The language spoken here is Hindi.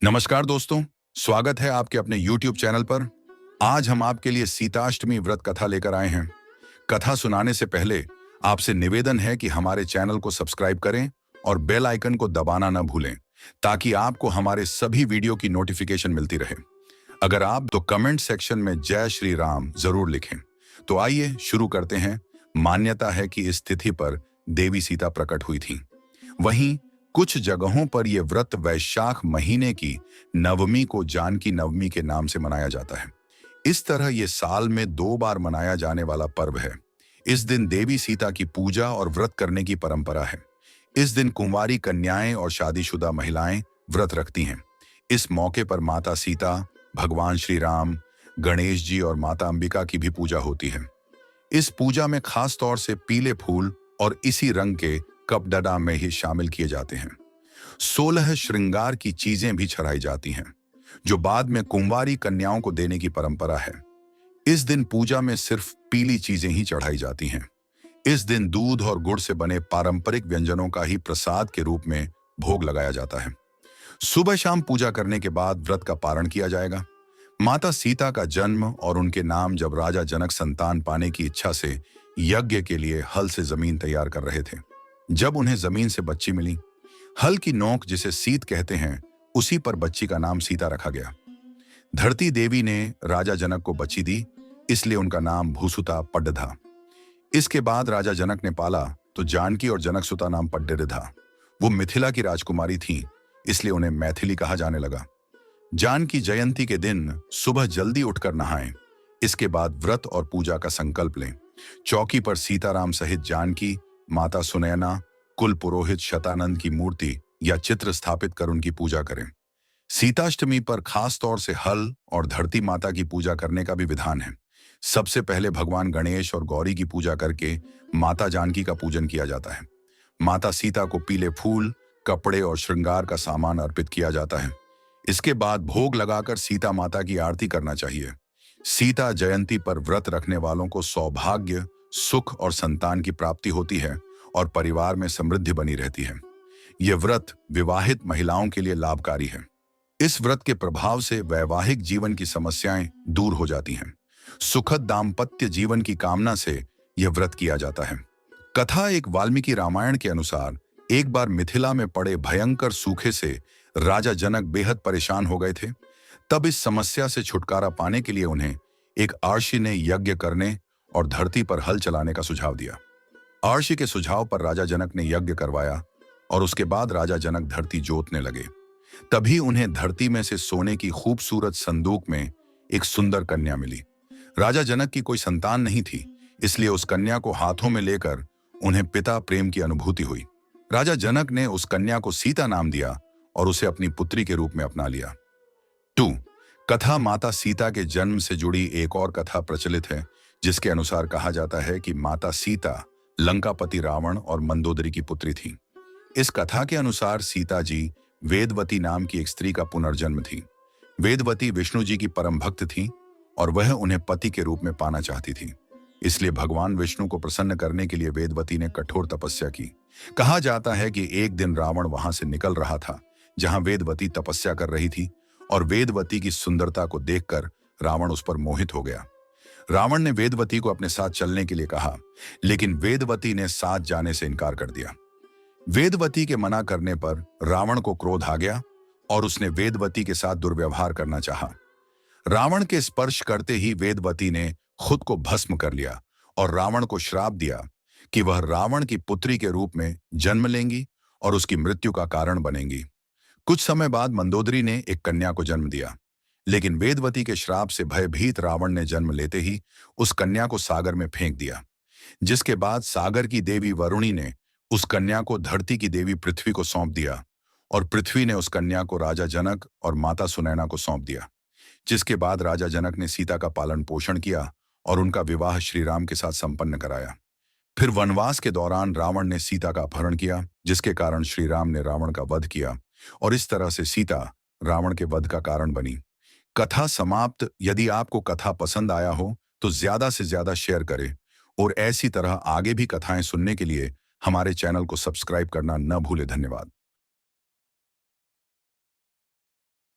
नमस्कार दोस्तों, स्वागत है आपके अपने YouTube चैनल पर। आज हम आपके लिए सीताष्टमी व्रत कथा लेकर आए हैं। कथा सुनाने से पहले आपसे निवेदन है कि हमारे चैनल को सब्सक्राइब करें और बेल आइकन को दबाना न भूलें, ताकि आपको हमारे सभी वीडियो की नोटिफिकेशन मिलती रहे। अगर आप तो कमेंट सेक्शन में जय श्री राम जरूर लिखें। तो आइए शुरू करते हैं। मान्यता है कि इस तिथि पर देवी सीता प्रकट हुई थी। वहीं कुछ जगहों पर यह व्रत वैशाख महीने की नवमी को जानकी नवमी के नाम से मनाया जाता है। इस तरह यह साल में 2 बार मनाया जाने वाला पर्व है। इस दिन देवी सीता की पूजा और व्रत करने की परंपरा है। इस दिन कुंवारी कन्याएं और शादीशुदा महिलाएं व्रत रखती हैं। इस मौके पर माता सीता, भगवान श्री राम, गणेश जी और माता अंबिका की भी पूजा होती है। इस पूजा में खास तौर से पीले फूल और इसी रंग के कपडडा में ही शामिल किए जाते हैं। 16 श्रृंगार की चीजें भी चढ़ाई जाती हैं, जो बाद में कुंवारी कन्याओं को देने की परंपरा है। इस दिन पूजा में सिर्फ पीली चीजें ही चढ़ाई जाती हैं। इस दिन दूध और गुड़ से बने पारंपरिक व्यंजनों का ही प्रसाद के रूप में भोग लगाया जाता है। सुबह शाम पूजा करने के बाद व्रत का पारण किया जाएगा। माता सीता का जन्म और उनके नाम जब राजा जनक संतान पाने की इच्छा से यज्ञ के लिए हल से जमीन तैयार कर रहे थे। जब उन्हें जमीन से बच्ची मिली, हल की नोक जिसे सीत कहते हैं, उसी पर बच्ची का नाम सीता रखा गया। धरती देवी ने राजा जनक को बच्ची दी, इसलिए उनका नाम भूसुता पड्डधा। इसके बाद राजा जनक ने पाला तो जानकी और जनकसुता नाम पड्डरिधा। वो मिथिला की राजकुमारी थी, इसलिए उन्हें मैथिली कहा जाने लगा। जानकी जयंती के दिन सुबह जल्दी उठकर नहाएं। इसके बाद व्रत और पूजा का संकल्प लें। चौकी पर सीताराम सहित जानकी, माता सुनैना, कुल पुरोहित शतानंद की मूर्ति या चित्र स्थापित कर उनकी पूजा करें। सीताष्टमी पर खास तौर से हल और धरती माता की पूजा करने का भी विधान है। सबसे पहले भगवान गणेश और गौरी की पूजा करके माता जानकी का पूजन किया जाता है। माता सीता को पीले फूल, कपड़े और श्रृंगार का सामान अर्पित किया जाता है। इसके बाद भोग लगाकर सीता माता की आरती करना चाहिए। सीता जयंती पर व्रत रखने वालों को सौभाग्य, सुख और संतान की प्राप्ति होती है और परिवार में समृद्धि बनी रहती है। यह व्रत विवाहित महिलाओं के लिए लाभकारी है। इस व्रत के प्रभाव से वैवाहिक जीवन की समस्याएं दूर हो जाती हैं। सुखद दाम्पत्य जीवन की कामना से यह व्रत किया जाता है। कथा एक वाल्मीकि रामायण के अनुसार एक बार मिथिला में पड़े भयंकर सूखे से राजा जनक बेहद परेशान हो गए थे। तब इस समस्या से छुटकारा पाने के लिए उन्हें एक आर्षि ने यज्ञ करने और धरती पर हल चलाने का सुझाव दिया। आर्षि के सुझाव पर राजा जनक ने यज्ञ करवाया और उसके बाद राजा जनक धरती जोतने लगे। तभी उन्हें धरती में से सोने की खूबसूरत संदूक में एक सुंदर कन्या मिली। राजा जनक की कोई संतान नहीं थी, इसलिए उस कन्या को हाथों में लेकर उन्हें पिता प्रेम की अनुभूति हुई। राजा जनक ने उस कन्या को सीता नाम दिया और उसे अपनी पुत्री के रूप में अपना लिया। 2. कथा माता सीता के जन्म से जुड़ी एक और कथा प्रचलित है, जिसके अनुसार कहा जाता है कि माता सीता लंकापति रावण और मंदोदरी की पुत्री थी। इस कथा के अनुसार सीता जी वेदवती नाम की एक स्त्री का पुनर्जन्म थी। वेदवती विष्णु जी की परम भक्त थी और वह उन्हें पति के रूप में पाना चाहती थी। इसलिए भगवान विष्णु को प्रसन्न करने के लिए वेदवती ने कठोर तपस्या की। कहा जाता है कि एक दिन रावण वहां से निकल रहा था जहां वेदवती तपस्या कर रही थी, और वेदवती की सुंदरता को देखकर रावण उस पर मोहित हो गया। रावण ने वेदवती को अपने साथ चलने के लिए कहा, लेकिन वेदवती ने साथ जाने से इनकार कर दिया। वेदवती के मना करने पर रावण को क्रोध आ गया और उसने वेदवती के साथ दुर्व्यवहार करना चाहा। रावण के स्पर्श करते ही वेदवती ने खुद को भस्म कर लिया और रावण को श्राप दिया कि वह रावण की पुत्री के रूप में जन्म लेंगी और उसकी मृत्यु का कारण बनेंगी। कुछ समय बाद मंदोदरी ने एक कन्या को जन्म दिया, लेकिन वेदवती के श्राप से भयभीत रावण ने जन्म लेते ही उस कन्या को सागर में फेंक दिया, जिसके बाद सागर की देवी वरुणी ने उस कन्या को धरती की देवी पृथ्वी को सौंप दिया और पृथ्वी ने उस कन्या को राजा जनक और माता सुनैना को सौंप दिया। जिसके बाद राजा जनक ने सीता का पालन पोषण किया और उनका विवाह श्री राम के साथ संपन्न कराया। फिर वनवास के दौरान रावण ने सीता का अपहरण किया, जिसके कारण श्री राम ने रावण का वध किया और इस तरह से सीता रावण के वध का कारण बनी। कथा समाप्त। यदि आपको कथा पसंद आया हो तो ज्यादा से ज्यादा शेयर करें और ऐसी तरह आगे भी कथाएं सुनने के लिए हमारे चैनल को सब्सक्राइब करना न भूलें। धन्यवाद।